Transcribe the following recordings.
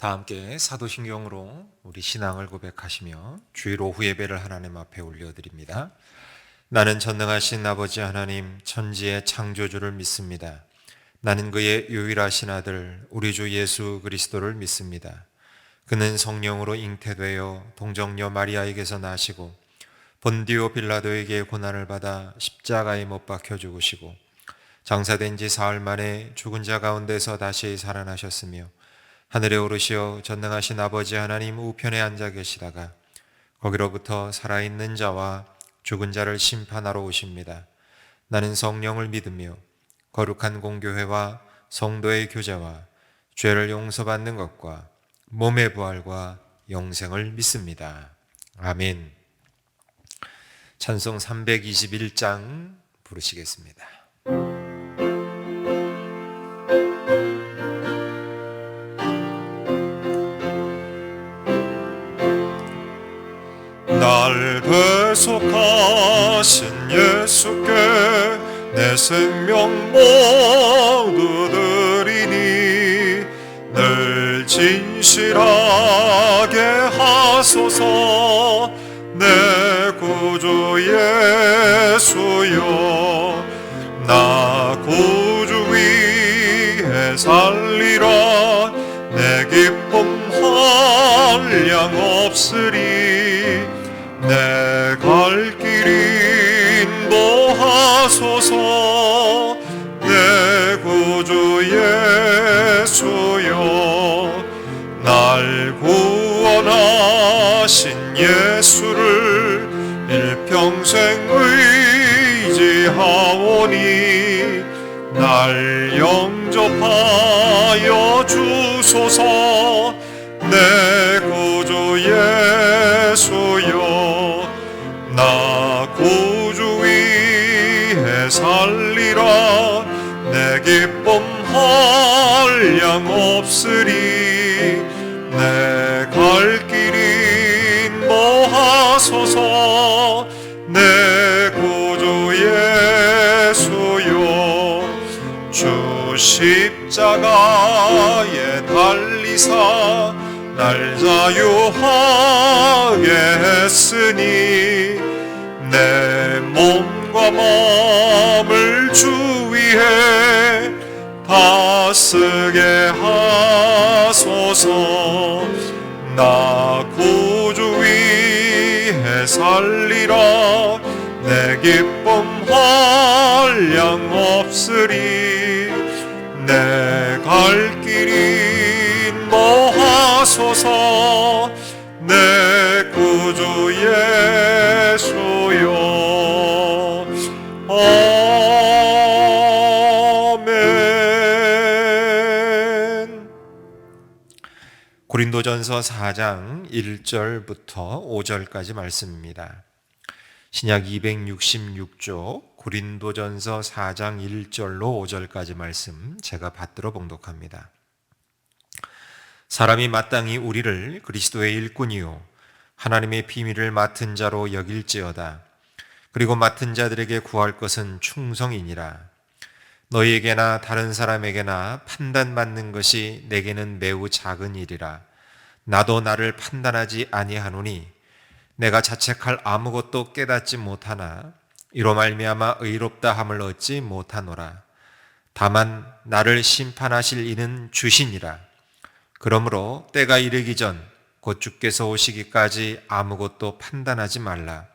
다 함께 사도신경으로 우리 신앙을 고백하시며 주일 오후 예배를 하나님 앞에 올려드립니다. 나는 전능하신 아버지 하나님 천지의 창조주를 믿습니다. 나는 그의 유일하신 아들 우리 주 예수 그리스도를 믿습니다. 그는 성령으로 잉태되어 동정녀 마리아에게서 나시고 본디오 빌라도에게 고난을 받아 십자가에 못 박혀 죽으시고 장사된 지 사흘 만에 죽은 자 가운데서 다시 살아나셨으며 하늘에 오르시어 전능하신 아버지 하나님 우편에 앉아 계시다가 거기로부터 살아있는 자와 죽은 자를 심판하러 오십니다. 나는 성령을 믿으며 거룩한 공교회와 성도의 교제와 죄를 용서받는 것과 몸의 부활과 영생을 믿습니다. 아멘. 찬송 321장 부르시겠습니다. 날 배속하신 예수께 내 생명 모두 드리니 늘 진실하게 하소서. 내 구주 예수여 나 구주 위에 살리라. 내 기쁨 한량없으리. 내 갈 길 인도하소서. 내 구주 예수여 날 구원하신 예수를 일평생 의지 의지하오니 날 영접하여 주소서. 내 구주 예수여, 나 구주 위에 살리라. 내 기쁨 한량 없으리. 내 갈 길인 뭐하소서. 내 구주 예수여, 주 십자가에 달리사 날 자유하게 했으니 내 몸과 마음을 주 위에 다쓰게 하소서. 나 구주 위에 살리라. 내 기쁨 한량 없으리. 내 갈 길인 뭐하소서. 내 구주 예수여. 아멘. 고린도전서 4장 1절부터 5절까지 말씀입니다. 신약 266쪽 고린도전서 4장 1절로 5절까지 말씀 제가 받들어 봉독합니다. 사람이 마땅히 우리를 그리스도의 일꾼이요 하나님의 비밀을 맡은 자로 여길지어다. 그리고 맡은 자들에게 구할 것은 충성이니라. 너희에게나 다른 사람에게나 판단받는 것이 내게는 매우 작은 일이라. 나도 나를 판단하지 아니하노니 내가 자책할 아무것도 깨닫지 못하나 이로 말미암아 의롭다 함을 얻지 못하노라. 다만 나를 심판하실 이는 주시니라. 그러므로 때가 이르기 전 곧 주께서 오시기까지 아무것도 판단하지 말라.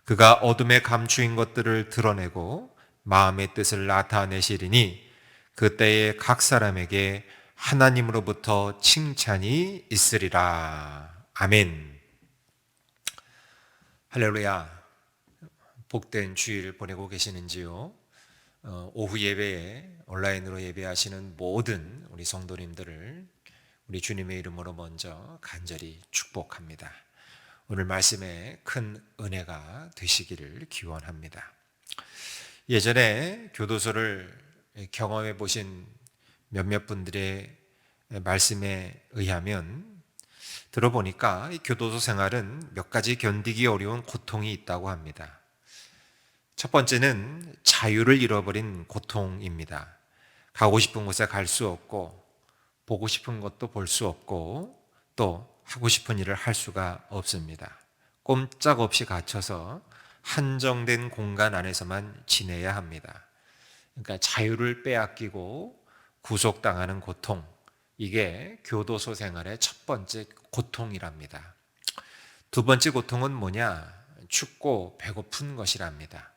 그가 어둠에 감추인 것들을 드러내고 마음의 뜻을 나타내시리니 그때에 각 사람에게 하나님으로부터 칭찬이 있으리라. 아멘. 할렐루야. 복된 주일 보내고 계시는지요? 오후 예배에 온라인으로 예배하시는 모든 우리 성도님들을 우리 주님의 이름으로 먼저 간절히 축복합니다. 오늘 말씀에 큰 은혜가 되시기를 기원합니다. 예전에 교도소를 경험해 보신 몇몇 분들의 말씀에 의하면 들어보니까 이 교도소 생활은 몇 가지 견디기 어려운 고통이 있다고 합니다. 첫 번째는 자유를 잃어버린 고통입니다. 가고 싶은 곳에 갈 수 없고 보고 싶은 것도 볼 수 없고 또 하고 싶은 일을 할 수가 없습니다. 꼼짝없이 갇혀서 한정된 공간 안에서만 지내야 합니다. 그러니까 자유를 빼앗기고 구속당하는 고통, 이게 교도소 생활의 첫 번째 고통이랍니다. 두 번째 고통은 뭐냐? 춥고 배고픈 것이랍니다.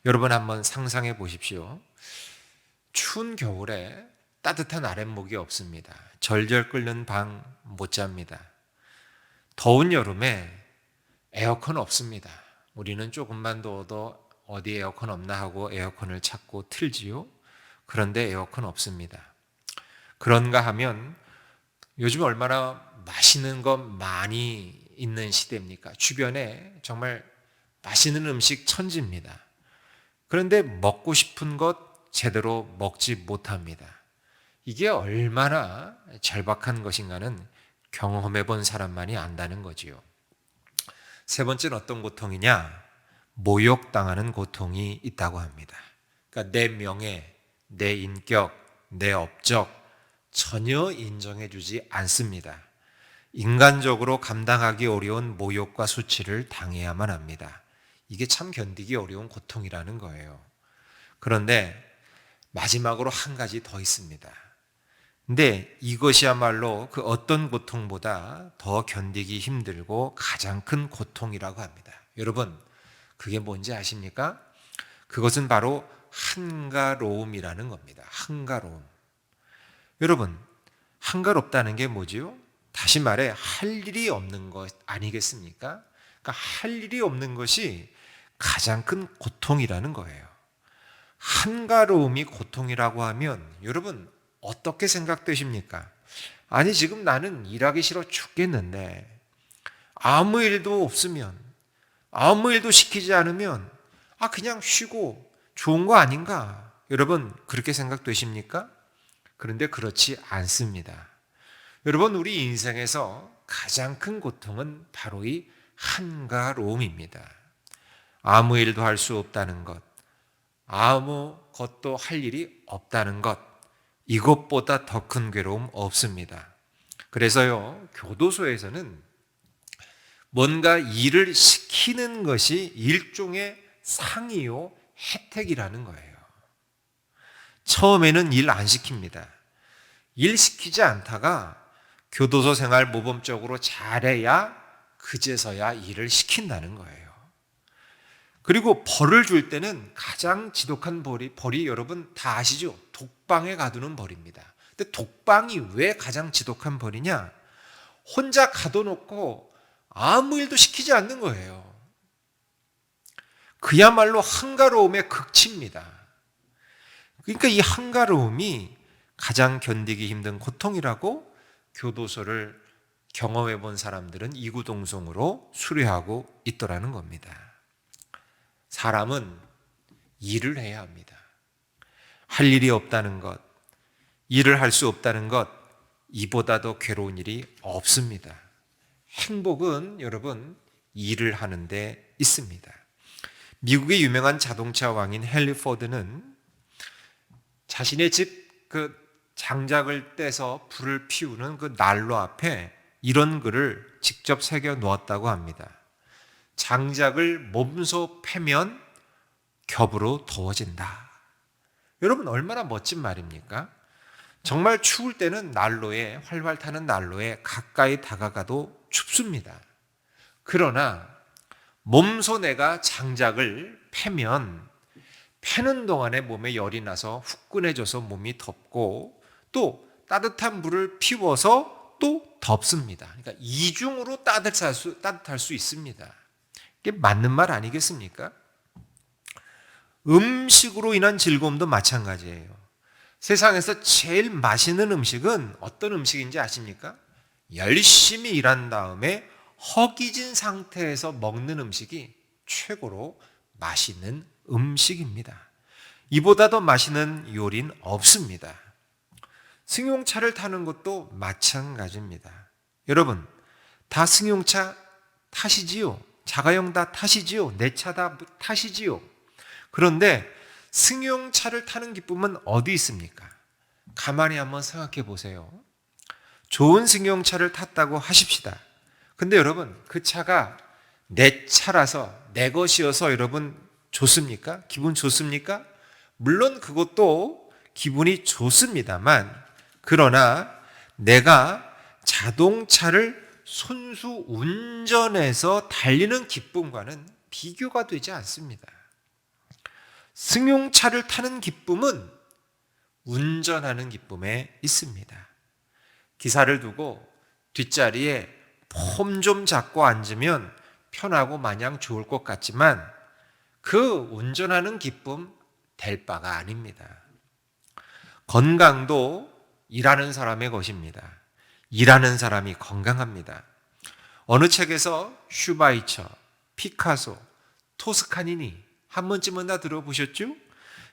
여러분 한번 상상해 보십시오. 추운 겨울에 따뜻한 아랫목이 없습니다. 절절 끓는 방 못 잡니다. 더운 여름에 에어컨 없습니다. 우리는 조금만 더워도 어디 에어컨 없나 하고 에어컨을 찾고 틀지요. 그런데 에어컨 없습니다. 그런가 하면 요즘 얼마나 맛있는 것 많이 있는 시대입니까? 주변에 정말 맛있는 음식 천지입니다. 그런데 먹고 싶은 것 제대로 먹지 못합니다. 이게 얼마나 절박한 것인가는 경험해 본 사람만이 안다는 거지요. 세 번째는 어떤 고통이냐? 모욕당하는 고통이 있다고 합니다. 그러니까 내 명예, 내 인격, 내 업적 전혀 인정해 주지 않습니다. 인간적으로 감당하기 어려운 모욕과 수치를 당해야만 합니다. 이게 참 견디기 어려운 고통이라는 거예요. 그런데 마지막으로 한 가지 더 있습니다. 근데 이것이야말로 그 어떤 고통보다 더 견디기 힘들고 가장 큰 고통이라고 합니다. 여러분, 그게 뭔지 아십니까? 그것은 바로 한가로움이라는 겁니다. 한가로움. 여러분, 한가롭다는 게 뭐지요? 다시 말해 할 일이 없는 것 아니겠습니까? 그러니까 할 일이 없는 것이 가장 큰 고통이라는 거예요. 한가로움이 고통이라고 하면 여러분 어떻게 생각되십니까? 아니 지금 나는 일하기 싫어 죽겠는데 아무 일도 없으면, 아무 일도 시키지 않으면 그냥 쉬고 좋은 거 아닌가? 여러분 그렇게 생각되십니까? 그런데 그렇지 않습니다. 여러분 우리 인생에서 가장 큰 고통은 바로 이 한가로움입니다. 아무 일도 할 수 없다는 것, 아무것도 할 일이 없다는 것, 이것보다 더 큰 괴로움 없습니다. 그래서요, 교도소에서는 뭔가 일을 시키는 것이 일종의 상이요, 혜택이라는 거예요. 처음에는 일 안 시킵니다. 일 시키지 않다가 교도소 생활 모범적으로 잘해야 그제서야 일을 시킨다는 거예요. 그리고 벌을 줄 때는 가장 지독한 벌이 여러분 다 아시죠? 독방에 가두는 벌입니다. 근데 독방이 왜 가장 지독한 벌이냐? 혼자 가둬놓고 아무 일도 시키지 않는 거예요. 그야말로 한가로움의 극치입니다. 그러니까 이 한가로움이 가장 견디기 힘든 고통이라고 교도소를 경험해 본 사람들은 이구동성으로 수료하고 있더라는 겁니다. 사람은 일을 해야 합니다. 할 일이 없다는 것, 일을 할 수 없다는 것, 이보다 더 괴로운 일이 없습니다. 행복은 여러분 일을 하는 데 있습니다. 미국의 유명한 자동차 왕인 헨리 포드는 자신의 집 장작을 떼서 불을 피우는 그 난로 앞에 이런 글을 직접 새겨 놓았다고 합니다. 장작을 몸소 패면 겹으로 더워진다. 여러분 얼마나 멋진 말입니까? 정말 추울 때는 난로에, 활활 타는 난로에 가까이 다가가도 춥습니다. 그러나 몸소 내가 장작을 패면 패는 동안에 몸에 열이 나서 후끈해져서 몸이 덥고 또 따뜻한 물을 피워서 또 덥습니다. 그러니까 이중으로 따뜻할 수 있습니다. 이게 맞는 말 아니겠습니까? 음식으로 인한 즐거움도 마찬가지예요. 세상에서 제일 맛있는 음식은 어떤 음식인지 아십니까? 열심히 일한 다음에 허기진 상태에서 먹는 음식이 최고로 맛있는 음식입니다. 이보다 더 맛있는 요리는 없습니다. 승용차를 타는 것도 마찬가지입니다. 여러분, 다 승용차 타시지요? 자가용 다 타시지요? 내 차 다 타시지요? 그런데 승용차를 타는 기쁨은 어디 있습니까? 가만히 한번 생각해 보세요. 좋은 승용차를 탔다고 하십시다. 근데 여러분, 그 차가 내 차라서 내 것이어서 여러분 좋습니까? 기분 좋습니까? 물론 그것도 기분이 좋습니다만, 그러나 내가 자동차를 손수 운전해서 달리는 기쁨과는 비교가 되지 않습니다. 승용차를 타는 기쁨은 운전하는 기쁨에 있습니다. 기사를 두고 뒷자리에 폼 좀 잡고 앉으면 편하고 마냥 좋을 것 같지만 그 운전하는 기쁨 될 바가 아닙니다. 건강도 일하는 사람의 것입니다. 일하는 사람이 건강합니다. 어느 책에서 슈바이처, 피카소, 토스카니니 한 번쯤은 다 들어보셨죠?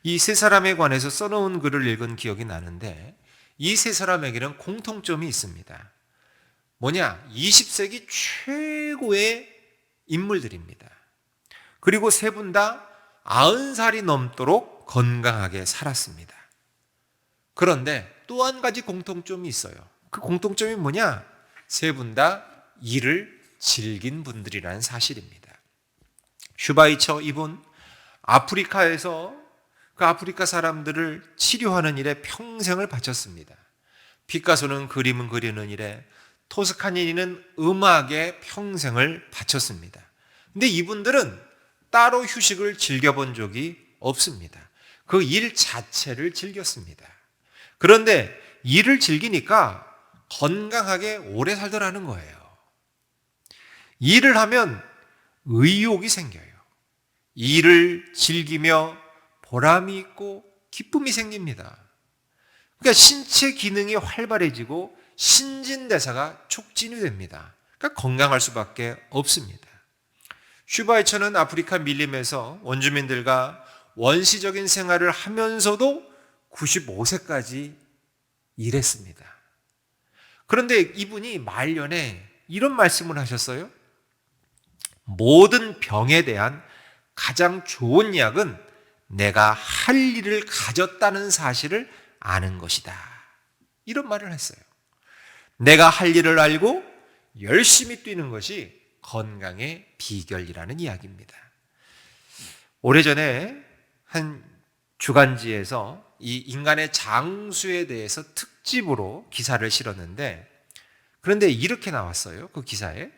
이 세 사람에 관해서 써놓은 글을 읽은 기억이 나는데 이 세 사람에게는 공통점이 있습니다. 뭐냐? 20세기 최고의 인물들입니다. 그리고 세 분 다 90살이 넘도록 건강하게 살았습니다. 그런데 또 한 가지 공통점이 있어요. 그 공통점이 뭐냐? 세 분 다 일을 즐긴 분들이라는 사실입니다. 슈바이처 이분 아프리카에서 그 아프리카 사람들을 치료하는 일에 평생을 바쳤습니다. 피카소는 그림을 그리는 일에, 토스카니니는 음악에 평생을 바쳤습니다. 근데 이분들은 따로 휴식을 즐겨본 적이 없습니다. 그 일 자체를 즐겼습니다. 그런데 일을 즐기니까 건강하게 오래 살더라는 거예요. 일을 하면 의욕이 생겨요. 일을 즐기며 보람이 있고 기쁨이 생깁니다. 그러니까 신체 기능이 활발해지고 신진대사가 촉진이 됩니다. 그러니까 건강할 수밖에 없습니다. 슈바이처는 아프리카 밀림에서 원주민들과 원시적인 생활을 하면서도 95세까지 일했습니다. 그런데 이분이 말년에 이런 말씀을 하셨어요. 모든 병에 대한 가장 좋은 약은 내가 할 일을 가졌다는 사실을 아는 것이다. 이런 말을 했어요. 내가 할 일을 알고 열심히 뛰는 것이 건강의 비결이라는 이야기입니다. 오래전에 한 주간지에서 이 인간의 장수에 대해서 특집으로 기사를 실었는데, 그런데 이렇게 나왔어요. 그 기사에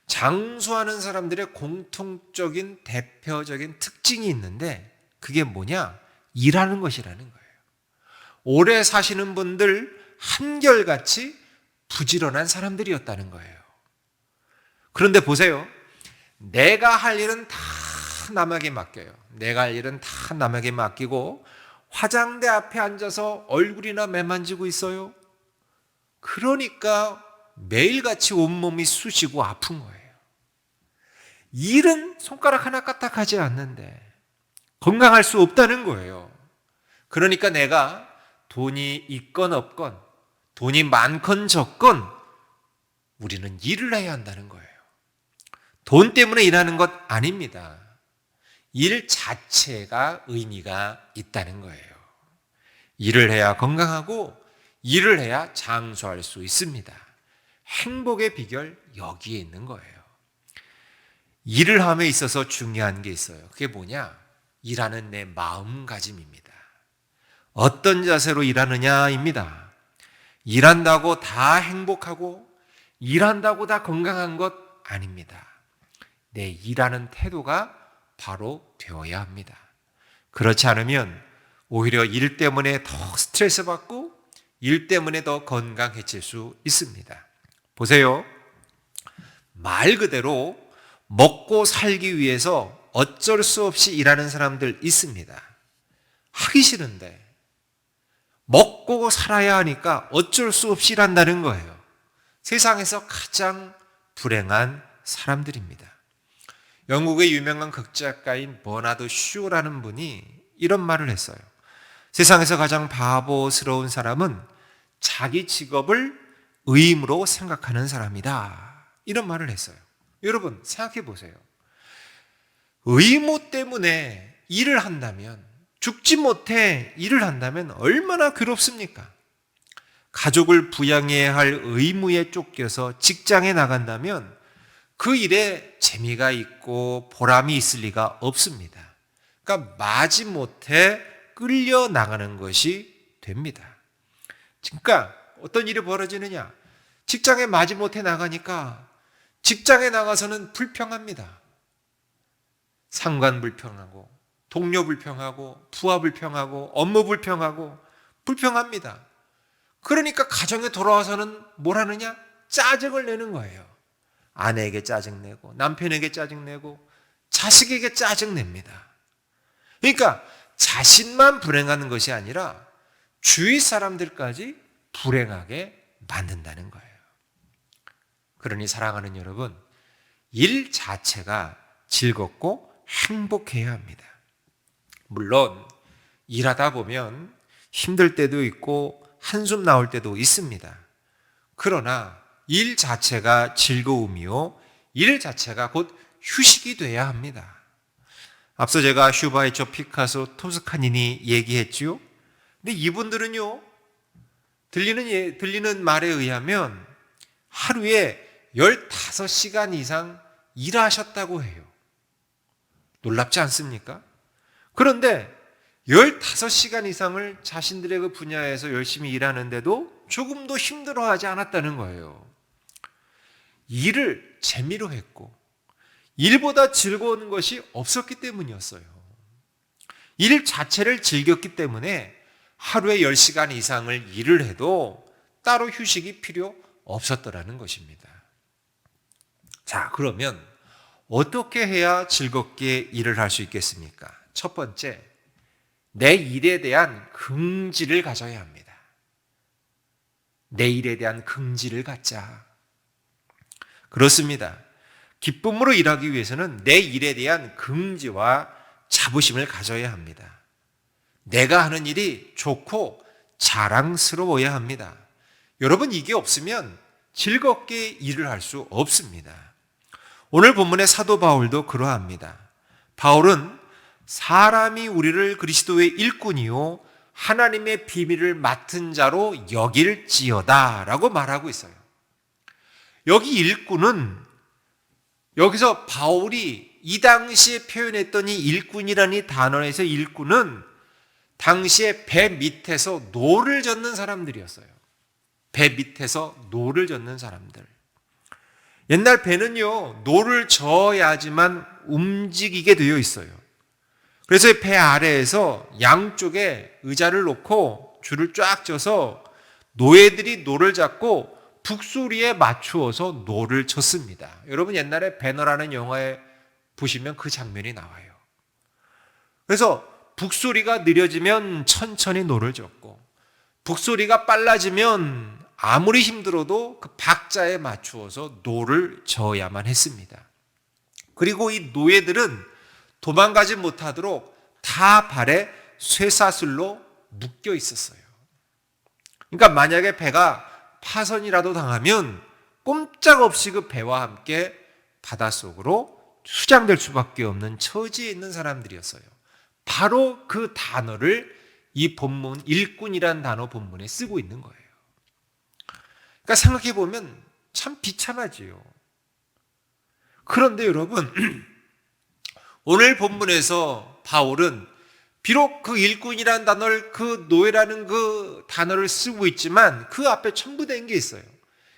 장수하는 사람들의 공통적인 대표적인 특징이 있는데 그게 뭐냐? 일하는 것이라는 거예요. 오래 사시는 분들 한결같이 부지런한 사람들이었다는 거예요. 그런데 보세요. 내가 할 일은 다 남에게 맡겨요. 내가 할 일은 다 남에게 맡기고 화장대 앞에 앉아서 얼굴이나 매만지고 있어요. 그러니까 매일같이 온몸이 쑤시고 아픈 거예요. 일은 손가락 하나 까딱하지 않는데 건강할 수 없다는 거예요. 그러니까 내가 돈이 있건 없건, 돈이 많건 적건 우리는 일을 해야 한다는 거예요. 돈 때문에 일하는 것 아닙니다. 일 자체가 의미가 있다는 거예요. 일을 해야 건강하고 일을 해야 장수할 수 있습니다. 행복의 비결 여기에 있는 거예요. 일을 함에 있어서 중요한 게 있어요. 그게 뭐냐? 일하는 내 마음가짐입니다. 어떤 자세로 일하느냐입니다. 일한다고 다 행복하고 일한다고 다 건강한 것 아닙니다. 내 일하는 태도가 바로 되어야 합니다. 그렇지 않으면 오히려 일 때문에 더 스트레스 받고 일 때문에 더 건강해질 수 있습니다. 보세요. 말 그대로 먹고 살기 위해서 어쩔 수 없이 일하는 사람들 있습니다. 하기 싫은데 먹고 살아야 하니까 어쩔 수 없이 일한다는 거예요. 세상에서 가장 불행한 사람들입니다. 영국의 유명한 극작가인 버나드 슈라는 분이 이런 말을 했어요. 세상에서 가장 바보스러운 사람은 자기 직업을 의무로 생각하는 사람이다. 이런 말을 했어요. 여러분 생각해 보세요. 의무 때문에 일을 한다면, 죽지 못해 일을 한다면 얼마나 괴롭습니까? 가족을 부양해야 할 의무에 쫓겨서 직장에 나간다면 그 일에 재미가 있고 보람이 있을 리가 없습니다. 그러니까 마지못해 끌려 나가는 것이 됩니다. 그러니까 어떤 일이 벌어지느냐? 직장에 마지못해 나가니까 직장에 나가서는 불평합니다. 상관 불평하고 동료 불평하고 부하 불평하고 업무 불평하고 불평합니다. 그러니까 가정에 돌아와서는 뭘 하느냐? 짜증을 내는 거예요. 아내에게 짜증내고 남편에게 짜증내고 자식에게 짜증냅니다. 그러니까 자신만 불행하는 것이 아니라 주위 사람들까지 불행하게 만든다는 거예요. 그러니 사랑하는 여러분, 일 자체가 즐겁고 행복해야 합니다. 물론 일하다 보면 힘들 때도 있고 한숨 나올 때도 있습니다. 그러나 일 자체가 즐거움이요, 일 자체가 곧 휴식이 돼야 합니다. 앞서 제가 슈바이처, 피카소, 토스카니니 얘기했지요. 근데 이분들은요, 들리는 말에 의하면 하루에 15시간 이상 일하셨다고 해요. 놀랍지 않습니까? 그런데 15시간 이상을 자신들의 그 분야에서 열심히 일하는데도 조금도 힘들어하지 않았다는 거예요. 일을 재미로 했고 일보다 즐거운 것이 없었기 때문이었어요. 일 자체를 즐겼기 때문에 하루에 10시간 이상을 일을 해도 따로 휴식이 필요 없었더라는 것입니다. 자, 그러면 어떻게 해야 즐겁게 일을 할 수 있겠습니까? 첫 번째, 내 일에 대한 긍지를 가져야 합니다. 내 일에 대한 긍지를 갖자. 그렇습니다. 기쁨으로 일하기 위해서는 내 일에 대한 긍지와 자부심을 가져야 합니다. 내가 하는 일이 좋고 자랑스러워야 합니다. 여러분, 이게 없으면 즐겁게 일을 할 수 없습니다. 오늘 본문의 사도 바울도 그러합니다. 바울은 사람이 우리를 그리스도의 일꾼이요 하나님의 비밀을 맡은 자로 여길지어다 라고 말하고 있어요. 여기 일꾼은, 여기서 바울이 이 당시에 표현했던 이 일꾼이라는 이 단어에서 일꾼은 당시에 배 밑에서 노를 젓는 사람들이었어요. 배 밑에서 노를 젓는 사람들. 옛날 배는요, 노를 저어야지만 움직이게 되어 있어요. 그래서 배 아래에서 양쪽에 의자를 놓고 줄을 쫙 쪄서 노예들이 노를 잡고 북소리에 맞추어서 노를 쳤습니다. 여러분, 옛날에 배너라는 영화에 보시면 그 장면이 나와요. 그래서 북소리가 느려지면 천천히 노를 젓고, 북소리가 빨라지면 아무리 힘들어도 그 박자에 맞추어서 노를 저어야만 했습니다. 그리고 이 노예들은 도망가지 못하도록 다 발에 쇠사슬로 묶여 있었어요. 그러니까 만약에 배가 파선이라도 당하면 꼼짝없이 그 배와 함께 바닷속으로 수장될 수밖에 없는 처지에 있는 사람들이었어요. 바로 그 단어를 이 본문, 일꾼이라는 단어 본문에 쓰고 있는 거예요. 그러니까 생각해 보면 참 비참하지요. 그런데 여러분, 오늘 본문에서 바울은 비록 그 일꾼이라는 단어를, 그 노예라는 그 단어를 쓰고 있지만 그 앞에 첨부된 게 있어요.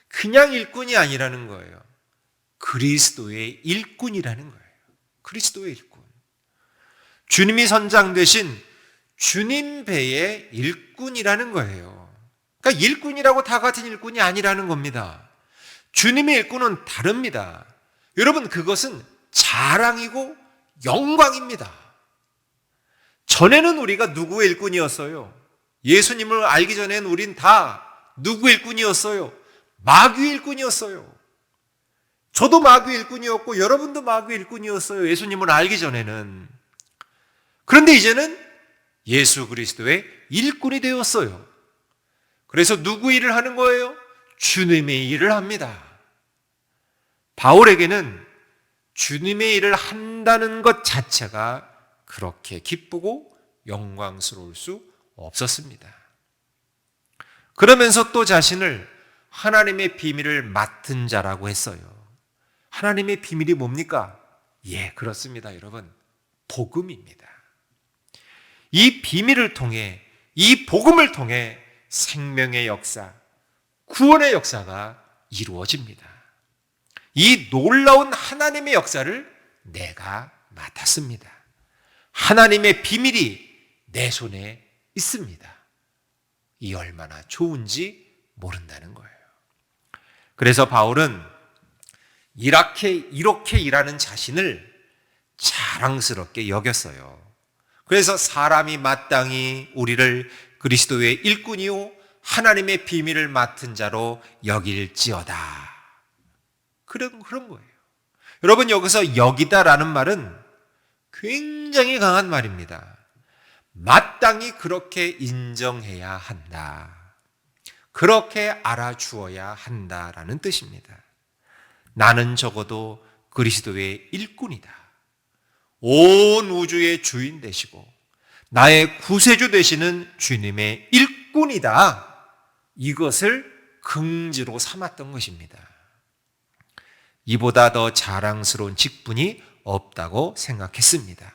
그냥 일꾼이 아니라는 거예요. 그리스도의 일꾼이라는 거예요. 그리스도의 일꾼. 주님이 선장되신 주님 배의 일꾼이라는 거예요. 그러니까 일꾼이라고 다 같은 일꾼이 아니라는 겁니다. 주님의 일꾼은 다릅니다. 여러분, 그것은 자랑이고 영광입니다. 전에는 우리가 누구의 일꾼이었어요? 예수님을 알기 전에는 우린 다 누구의 일꾼이었어요? 마귀의 일꾼이었어요. 저도 마귀의 일꾼이었고 여러분도 마귀의 일꾼이었어요. 예수님을 알기 전에는. 그런데 이제는 예수 그리스도의 일꾼이 되었어요. 그래서 누구 일을 하는 거예요? 주님의 일을 합니다. 바울에게는 주님의 일을 한다는 것 자체가 그렇게 기쁘고 영광스러울 수 없었습니다. 그러면서 또 자신을 하나님의 비밀을 맡은 자라고 했어요. 하나님의 비밀이 뭡니까? 예, 그렇습니다, 여러분. 복음입니다. 이 비밀을 통해, 이 복음을 통해 생명의 역사, 구원의 역사가 이루어집니다. 이 놀라운 하나님의 역사를 내가 맡았습니다. 하나님의 비밀이 내 손에 있습니다. 이 얼마나 좋은지 모른다는 거예요. 그래서 바울은 이렇게 일하는 자신을 자랑스럽게 여겼어요. 그래서 사람이 마땅히 우리를 그리스도의 일꾼이요 하나님의 비밀을 맡은 자로 여길지어다. 그런 거예요. 여러분, 여기서 여기다라는 말은 굉장히 강한 말입니다. 마땅히 그렇게 인정해야 한다. 그렇게 알아주어야 한다라는 뜻입니다. 나는 적어도 그리스도의 일꾼이다. 온 우주의 주인 되시고 나의 구세주 되시는 주님의 일꾼이다. 이것을 긍지로 삼았던 것입니다. 이보다 더 자랑스러운 직분이 없다고 생각했습니다.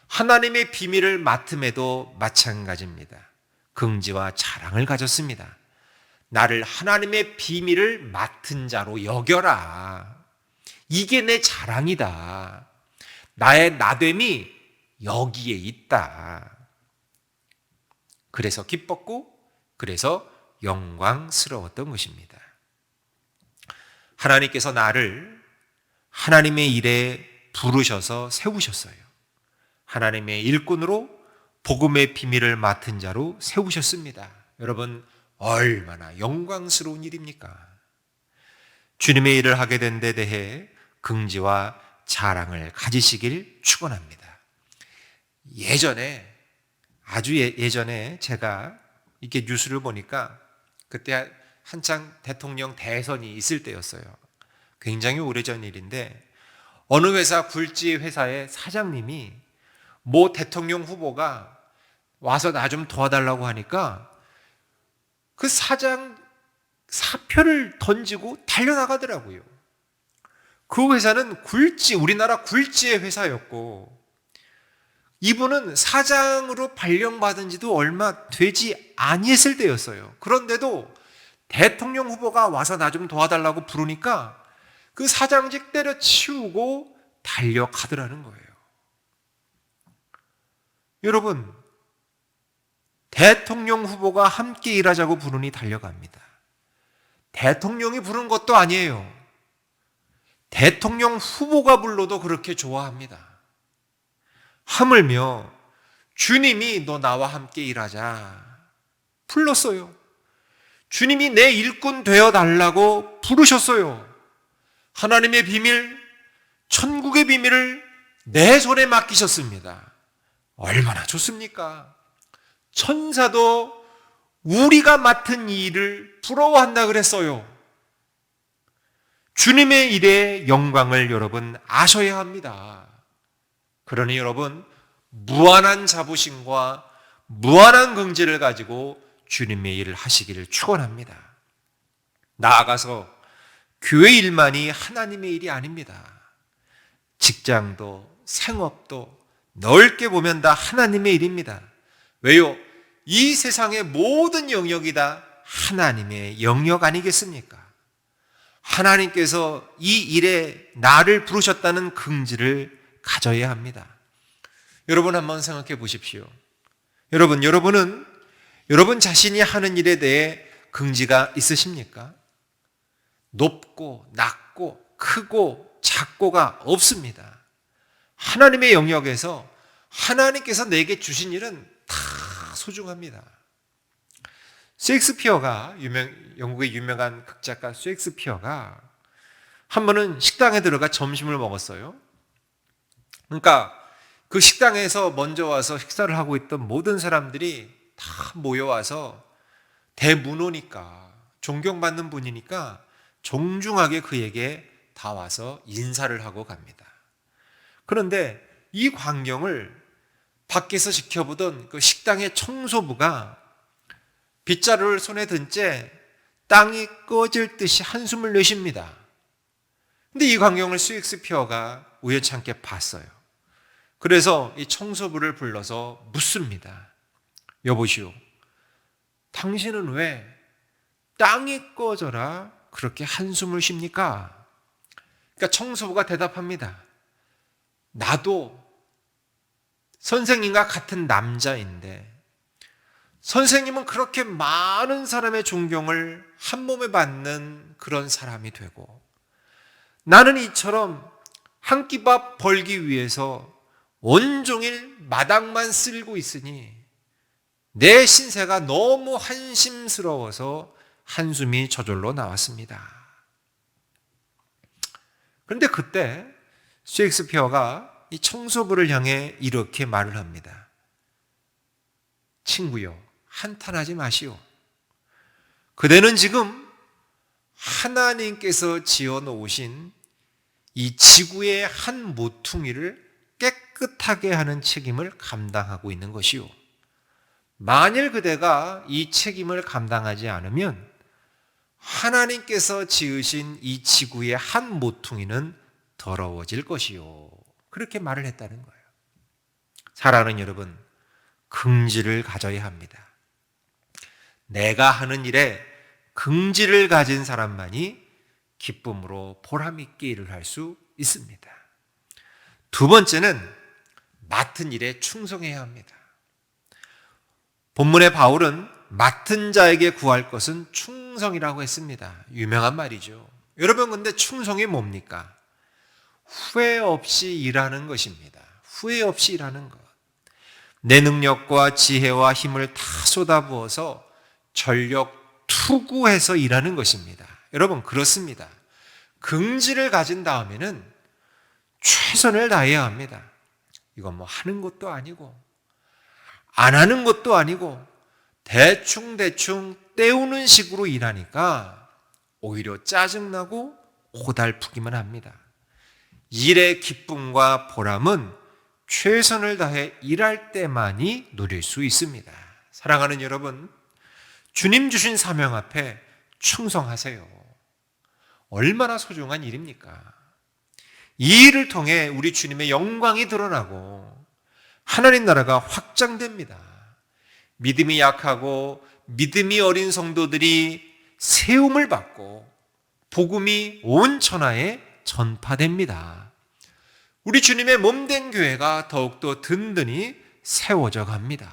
하나님의 비밀을 맡음에도 마찬가지입니다. 긍지와 자랑을 가졌습니다. 나를 하나님의 비밀을 맡은 자로 여겨라. 이게 내 자랑이다. 나의 나됨이 여기에 있다. 그래서 기뻤고, 그래서 영광스러웠던 것입니다. 하나님께서 나를 하나님의 일에 부르셔서 세우셨어요. 하나님의 일꾼으로 복음의 비밀을 맡은 자로 세우셨습니다. 여러분, 얼마나 영광스러운 일입니까? 주님의 일을 하게 된 데 대해 긍지와 자랑을 가지시길 축원합니다. 아주 예전에 제가 이렇게 뉴스를 보니까 그때 한창 대통령 대선이 있을 때였어요. 굉장히 오래전 일인데 어느 회사 굴지 회사의 사장님이 모 대통령 후보가 와서 나 좀 도와달라고 하니까 그 사장 사표를 던지고 달려나가더라고요. 그 회사는 우리나라 굴지의 회사였고 이분은 사장으로 발령받은 지도 얼마 되지 아니했을 때였어요. 그런데도 대통령 후보가 와서 나 좀 도와달라고 부르니까 그 사장직 때려치우고 달려가더라는 거예요. 여러분, 대통령 후보가 함께 일하자고 부르니 달려갑니다. 대통령이 부른 것도 아니에요. 대통령 후보가 불러도 그렇게 좋아합니다. 하물며 주님이 너 나와 함께 일하자 불렀어요. 주님이 내 일꾼 되어달라고 부르셨어요. 하나님의 비밀, 천국의 비밀을 내 손에 맡기셨습니다. 얼마나 좋습니까? 천사도 우리가 맡은 일을 부러워한다 그랬어요. 주님의 일의 영광을 여러분 아셔야 합니다. 그러니 여러분, 무한한 자부심과 무한한 긍지를 가지고 주님의 일을 하시기를 축원합니다. 나아가서 교회 일만이 하나님의 일이 아닙니다. 직장도 생업도 넓게 보면 다 하나님의 일입니다. 왜요? 이 세상의 모든 영역이 다 하나님의 영역 아니겠습니까? 하나님께서 이 일에 나를 부르셨다는 긍지를 가져야 합니다. 여러분 한번 생각해 보십시오. 여러분은 여러분 자신이 하는 일에 대해 긍지가 있으십니까? 높고 낮고 크고 작고가 없습니다. 하나님의 영역에서 하나님께서 내게 주신 일은 다 소중합니다. 셰익스피어가 영국의 유명한 극작가 셰익스피어가 한 번은 식당에 들어가 점심을 먹었어요. 그러니까 그 식당에서 먼저 와서 식사를 하고 있던 모든 사람들이 다 모여와서 대문호니까 존경받는 분이니까 정중하게 그에게 다 와서 인사를 하고 갑니다. 그런데 이 광경을 밖에서 지켜보던 그 식당의 청소부가 빗자루를 손에 든 채 땅이 꺼질 듯이 한숨을 내쉽니다. 근데 이 광경을 셰익스피어가 우연찮게 봤어요. 그래서 이 청소부를 불러서 묻습니다. 여보시오, 당신은 왜 땅이 꺼져라 그렇게 한숨을 쉽니까? 그러니까 청소부가 대답합니다. 나도 선생님과 같은 남자인데 선생님은 그렇게 많은 사람의 존경을 한 몸에 받는 그런 사람이 되고 나는 이처럼 한 끼 밥 벌기 위해서 온종일 마당만 쓸고 있으니 내 신세가 너무 한심스러워서 한숨이 저절로 나왔습니다. 그런데 그때 셰익스피어가 이 청소부를 향해 이렇게 말을 합니다. 친구요, 한탄하지 마시오. 그대는 지금 하나님께서 지어 놓으신 이 지구의 한 모퉁이를 깨끗하게 하는 책임을 감당하고 있는 것이요. 만일 그대가 이 책임을 감당하지 않으면 하나님께서 지으신 이 지구의 한 모퉁이는 더러워질 것이요. 그렇게 말을 했다는 거예요. 사랑하는 여러분, 긍지를 가져야 합니다. 내가 하는 일에 긍지를 가진 사람만이 기쁨으로 보람있게 일을 할 수 있습니다. 두 번째는 맡은 일에 충성해야 합니다. 본문의 바울은 맡은 자에게 구할 것은 충성이라고 했습니다. 유명한 말이죠. 여러분, 근데 충성이 뭡니까? 후회 없이 일하는 것입니다. 후회 없이 일하는 것. 내 능력과 지혜와 힘을 다 쏟아부어서 전력 투구해서 일하는 것입니다. 여러분, 그렇습니다. 긍지를 가진 다음에는 최선을 다해야 합니다. 이건 뭐 하는 것도 아니고 안 하는 것도 아니고 대충 때우는 식으로 일하니까 오히려 짜증나고 고달프기만 합니다. 일의 기쁨과 보람은 최선을 다해 일할 때만이 누릴 수 있습니다. 사랑하는 여러분, 주님 주신 사명 앞에 충성하세요. 얼마나 소중한 일입니까? 이 일을 통해 우리 주님의 영광이 드러나고 하나님 나라가 확장됩니다. 믿음이 약하고 믿음이 어린 성도들이 세움을 받고 복음이 온 천하에 전파됩니다. 우리 주님의 몸된 교회가 더욱더 든든히 세워져 갑니다.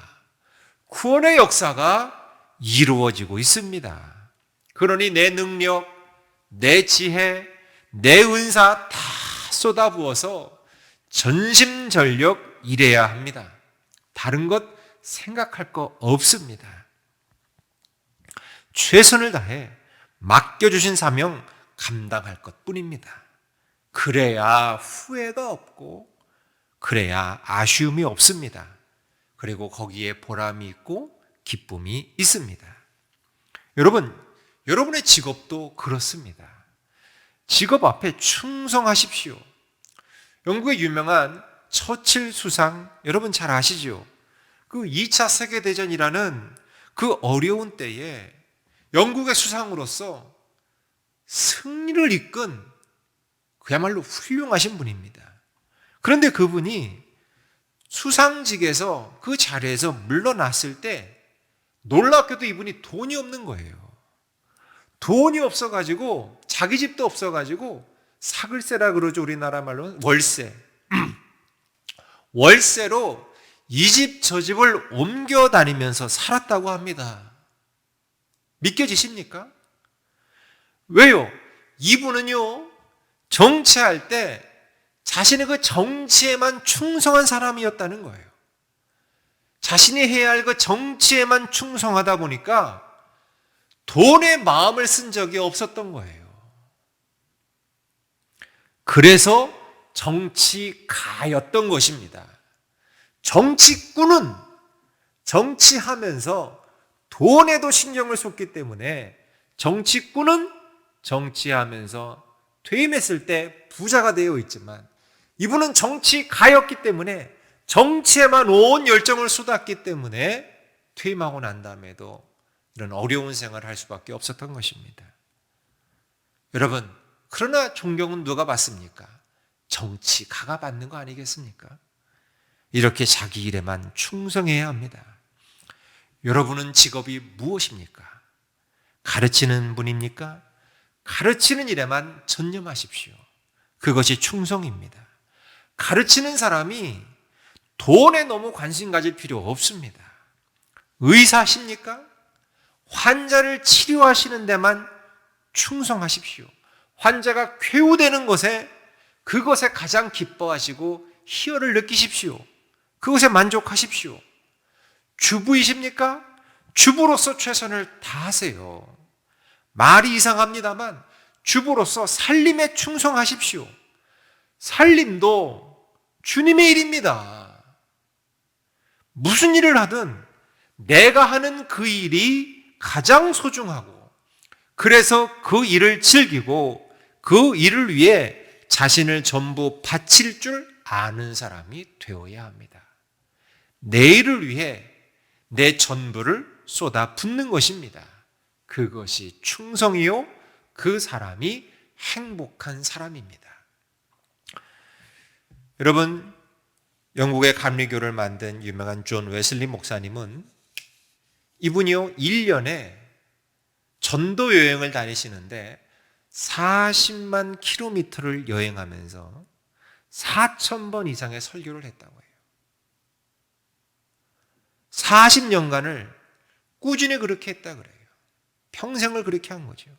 구원의 역사가 이루어지고 있습니다. 그러니 내 능력, 내 지혜, 내 은사 다 쏟아부어서 전심전력 일해야 합니다. 다른 것 생각할 거 없습니다. 최선을 다해 맡겨주신 사명 감당할 것뿐입니다. 그래야 후회가 없고 그래야 아쉬움이 없습니다. 그리고 거기에 보람이 있고 기쁨이 있습니다. 여러분, 여러분의 직업도 그렇습니다. 직업 앞에 충성하십시오. 영국의 유명한 처칠 수상, 여러분 잘 아시죠? 그 2차 세계대전이라는 그 어려운 때에 영국의 수상으로서 승리를 이끈 그야말로 훌륭하신 분입니다. 그런데 그분이 수상직에서 그 자리에서 물러났을 때 놀랍게도 이분이 돈이 없는 거예요. 돈이 없어가지고 자기 집도 없어가지고 사글세라 그러죠. 우리나라 말로는 월세. 월세로 이 집 저 집을 옮겨 다니면서 살았다고 합니다. 믿겨지십니까? 왜요? 이분은요, 정치할 때 자신의 그 정치에만 충성한 사람이었다는 거예요. 자신이 해야 할 그 정치에만 충성하다 보니까 돈에 마음을 쓴 적이 없었던 거예요. 그래서 정치가였던 것입니다. 정치꾼은 정치하면서 돈에도 신경을 쏟기 때문에 정치꾼은 정치하면서 퇴임했을 때 부자가 되어 있지만 이분은 정치가였기 때문에 정치에만 온 열정을 쏟았기 때문에 퇴임하고 난 다음에도 이런 어려운 생활을 할 수밖에 없었던 것입니다. 여러분, 그러나 존경은 누가 받습니까? 정치가가 받는 거 아니겠습니까? 이렇게 자기 일에만 충성해야 합니다. 여러분은 직업이 무엇입니까? 가르치는 분입니까? 가르치는 일에만 전념하십시오. 그것이 충성입니다. 가르치는 사람이 돈에 너무 관심 가질 필요 없습니다. 의사십니까? 환자를 치료하시는 데만 충성하십시오. 환자가 쾌유되는 것에 그것에 가장 기뻐하시고 희열을 느끼십시오. 그것에 만족하십시오. 주부이십니까? 주부로서 최선을 다하세요. 말이 이상합니다만 주부로서 살림에 충성하십시오. 살림도 주님의 일입니다. 무슨 일을 하든 내가 하는 그 일이 가장 소중하고 그래서 그 일을 즐기고 그 일을 위해 자신을 전부 바칠 줄 아는 사람이 되어야 합니다. 내 일을 위해 내 전부를 쏟아 붓는 것입니다. 그것이 충성이요, 그 사람이 행복한 사람입니다. 여러분, 영국의 감리교를 만든 유명한 존 웨슬리 목사님은 이분이요 1년에 전도 여행을 다니시는데 40만 킬로미터를 여행하면서 4,000번 이상의 설교를 했다고 해요. 40년간을 꾸준히 그렇게 했다 그래요. 평생을 그렇게 한 거죠.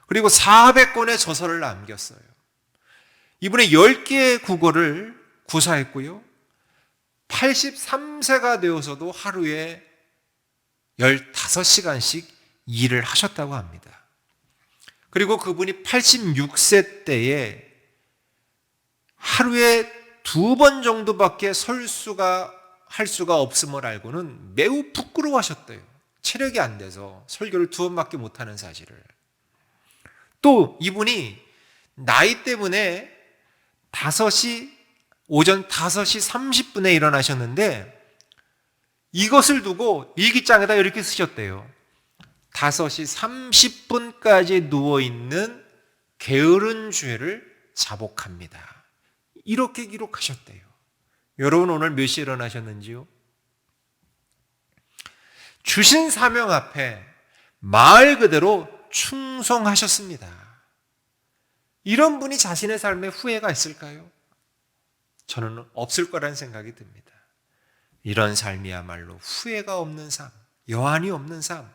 그리고 400권의 저서를 남겼어요. 이분의 10개의 국어를 구사했고요. 83세가 되어서도 하루에 15시간씩 일을 하셨다고 합니다. 그리고 그분이 86세 때에 하루에 2번 정도밖에 할 수가 없음을 알고는 매우 부끄러워하셨대요. 체력이 안 돼서 설교를 2번밖에 못하는 사실을. 또 이분이 나이 때문에 오전 5시 30분에 일어나셨는데 이것을 두고 일기장에다 이렇게 쓰셨대요. 5시 30분까지 누워있는 게으른 죄를 자복합니다. 이렇게 기록하셨대요. 여러분 오늘 몇 시에 일어나셨는지요? 주신 사명 앞에 말 그대로 충성하셨습니다. 이런 분이 자신의 삶에 후회가 있을까요? 저는 없을 거라는 생각이 듭니다. 이런 삶이야말로 후회가 없는 삶, 여한이 없는 삶,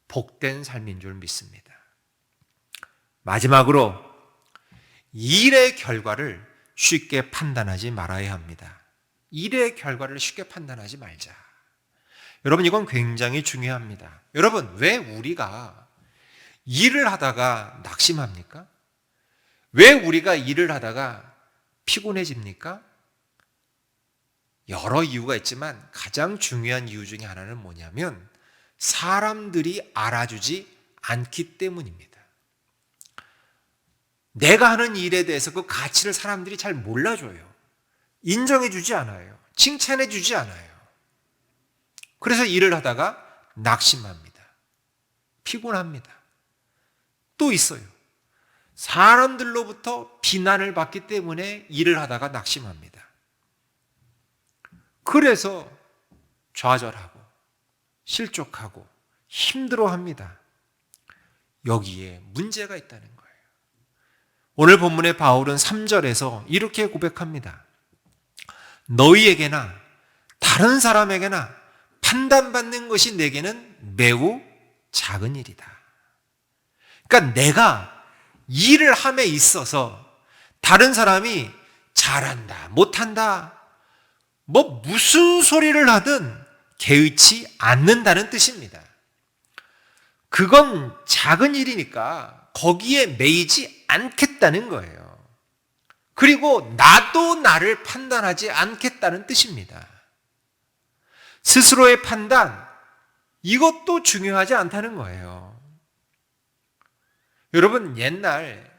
복된 삶인 줄 믿습니다. 마지막으로 일의 결과를 쉽게 판단하지 말아야 합니다. 일의 결과를 쉽게 판단하지 말자. 여러분 이건 굉장히 중요합니다. 여러분 왜 우리가 일을 하다가 낙심합니까? 왜 우리가 일을 하다가 피곤해집니까? 여러 이유가 있지만 가장 중요한 이유 중에 하나는 뭐냐면 사람들이 알아주지 않기 때문입니다. 내가 하는 일에 대해서 그 가치를 사람들이 잘 몰라줘요. 인정해주지 않아요. 칭찬해주지 않아요. 그래서 일을 하다가 낙심합니다. 피곤합니다. 또 있어요. 사람들로부터 비난을 받기 때문에 일을 하다가 낙심합니다. 그래서 좌절하고 실족하고 힘들어합니다. 여기에 문제가 있다는 거예요. 오늘 본문의 바울은 3절에서 이렇게 고백합니다. 너희에게나 다른 사람에게나 판단받는 것이 내게는 매우 작은 일이다. 그러니까 내가 일을 함에 있어서 다른 사람이 잘한다, 못한다, 무슨 소리를 하든 개의치 않는다는 뜻입니다. 그건 작은 일이니까 거기에 매이지 않겠다는 거예요. 그리고 나도 나를 판단하지 않겠다는 뜻입니다. 스스로의 판단, 이것도 중요하지 않다는 거예요. 여러분 옛날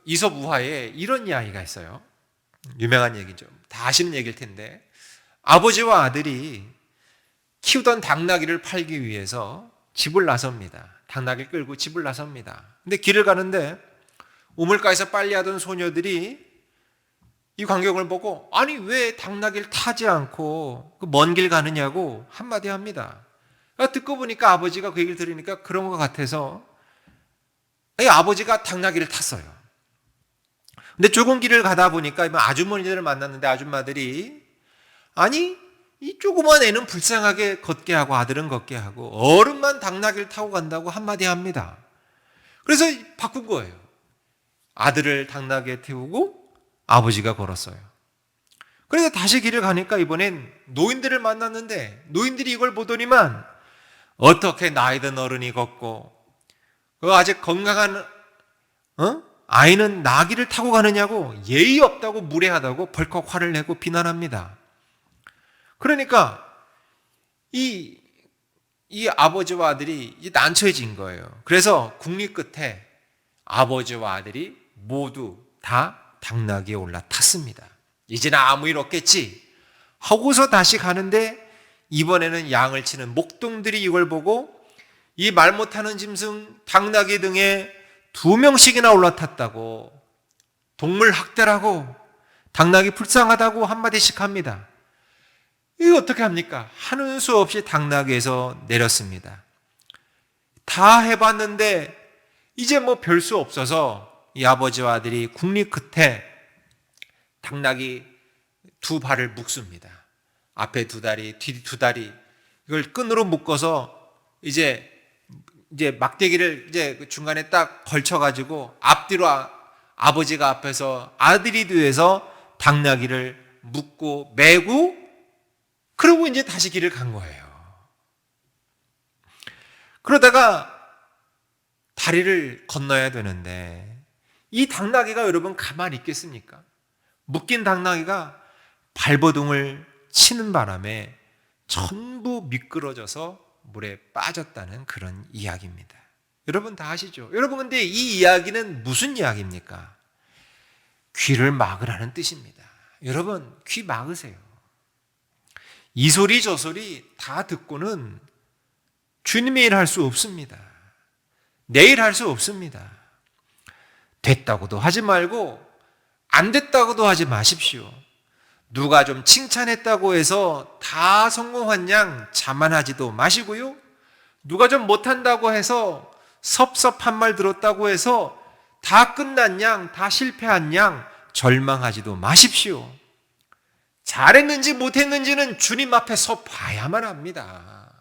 이솝 우화에 이런 이야기가 있어요. 유명한 얘기죠. 다 아시는 얘기일 텐데 아버지와 아들이 키우던 당나귀를 팔기 위해서 집을 나섭니다. 당나귀를 끌고 집을 나섭니다. 근데 길을 가는데 우물가에서 빨래하던 소녀들이 이 광경을 보고 아니 왜 당나귀를 타지 않고 먼 길 가느냐고 한마디 합니다. 듣고 보니까 아버지가 그 얘기를 들으니까 그런 것 같아서 아버지가 당나귀를 탔어요. 근데 조금 길을 가다 보니까 아주머니들을 만났는데 아줌마들이 아니 이 조그만 애는 불쌍하게 걷게 하고 아들은 걷게 하고 어른만 당나귀를 타고 간다고 한마디 합니다. 그래서 바꾼 거예요. 아들을 당나귀에 태우고 아버지가 걸었어요. 그래서 다시 길을 가니까 이번엔 노인들을 만났는데 노인들이 이걸 보더니만 어떻게 나이든 어른이 걷고 아직 건강한 아이는 나귀를 타고 가느냐고 예의 없다고 무례하다고 벌컥 화를 내고 비난합니다. 그러니까 이 아버지와 아들이 난처해진 거예요. 그래서 국리 끝에 아버지와 아들이 모두 다 당나귀에 올라탔습니다. 이제는 아무 일 없겠지 하고서 다시 가는데 이번에는 양을 치는 목동들이 이걸 보고 이 말 못하는 짐승 당나귀 등에 2명씩이나 올라탔다고 동물 학대라고 당나귀 불쌍하다고 한마디씩 합니다. 이거 어떻게 합니까? 하는 수 없이 당나귀에서 내렸습니다. 다 해봤는데 이제 별 수 없어서 이 아버지와 아들이 국리 끝에 당나귀 2발을 묶습니다. 앞에 2다리, 뒤 2다리 이걸 끈으로 묶어서 이제 막대기를 이제 중간에 딱 걸쳐가지고 앞뒤로 아버지가 앞에서 아들이 되어서 당나귀를 묶고 메고 그러고 이제 다시 길을 간 거예요. 그러다가 다리를 건너야 되는데 이 당나귀가 여러분 가만히 있겠습니까? 묶인 당나귀가 발버둥을 치는 바람에 전부 미끄러져서 물에 빠졌다는 그런 이야기입니다. 여러분 다 아시죠? 여러분 근데 이 이야기는 무슨 이야기입니까? 귀를 막으라는 뜻입니다. 여러분 귀 막으세요. 이 소리 저 소리 다 듣고는 주님의 일 할 수 없습니다. 내 일 할 수 없습니다. 됐다고도 하지 말고 안 됐다고도 하지 마십시오. 누가 좀 칭찬했다고 해서 다 성공한 양 자만하지도 마시고요. 누가 좀 못한다고 해서 섭섭한 말 들었다고 해서 다 끝난 양, 다 실패한 양 절망하지도 마십시오. 잘했는지 못했는지는 주님 앞에 서 봐야만 합니다.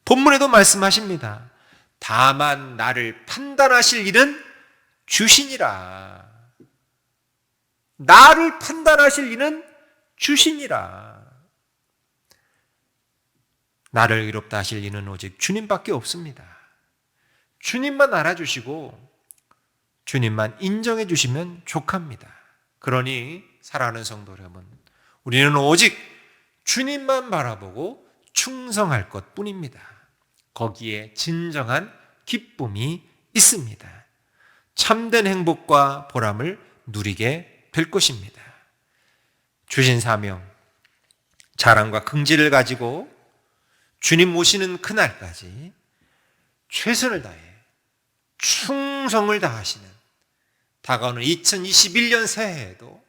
본문에도 말씀하십니다. 다만 나를 판단하실 이는 주시니라. 나를 판단하실 이는 주시니라. 나를 의롭다 하실 이는 오직 주님밖에 없습니다. 주님만 알아주시고 주님만 인정해 주시면 족합니다. 그러니 사랑하는 성도 여러분, 우리는 오직 주님만 바라보고 충성할 것 뿐입니다. 거기에 진정한 기쁨이 있습니다. 참된 행복과 보람을 누리게 될 것입니다. 주신 사명, 자랑과 긍지를 가지고 주님 오시는 그날까지 최선을 다해 충성을 다하시는, 다가오는 2021년 새해에도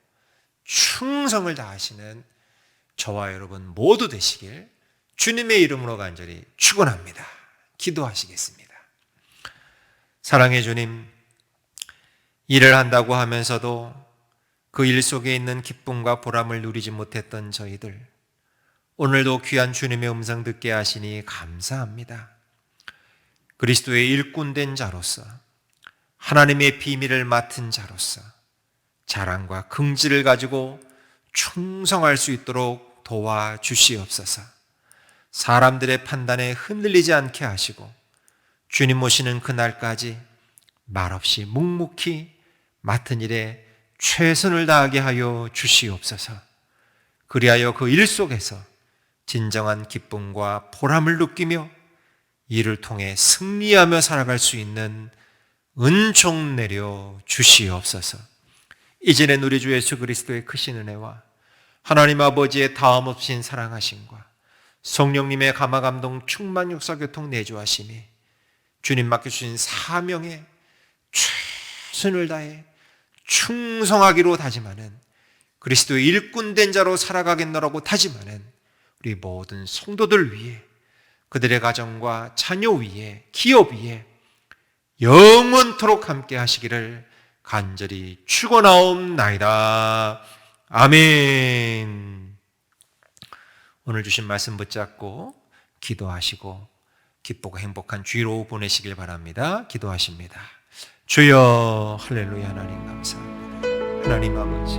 충성을 다하시는 저와 여러분 모두 되시길 주님의 이름으로 간절히 축원합니다. 기도하시겠습니다. 사랑의 주님, 일을 한다고 하면서도 그 일 속에 있는 기쁨과 보람을 누리지 못했던 저희들, 오늘도 귀한 주님의 음성 듣게 하시니 감사합니다. 그리스도의 일꾼된 자로서, 하나님의 비밀을 맡은 자로서 자랑과 긍지를 가지고 충성할 수 있도록 도와주시옵소서. 사람들의 판단에 흔들리지 않게 하시고 주님 오시는 그날까지 말없이 묵묵히 맡은 일에 최선을 다하게 하여 주시옵소서. 그리하여 그 일 속에서 진정한 기쁨과 보람을 느끼며 이를 통해 승리하며 살아갈 수 있는 은총 내려 주시옵소서. 이제는 우리 주 예수 그리스도의 크신 은혜와 하나님 아버지의 다함없인 사랑하심과 성령님의 감화감동 충만 역사 교통 내주하심이 주님 맡겨주신 사명에 최선을 다해 충성하기로 다짐하는, 그리스도의 일꾼된 자로 살아가겠노라고 다짐하는 우리 모든 성도들 위해, 그들의 가정과 자녀 위에, 기업 위에 영원토록 함께 하시기를 간절히 축원하옵나이다. 아멘. 오늘 주신 말씀 붙잡고 기도하시고 기쁘고 행복한 주일오후 보내시길 바랍니다. 기도하십니다. 주여, 할렐루야. 하나님 감사합니다. 하나님 아버지,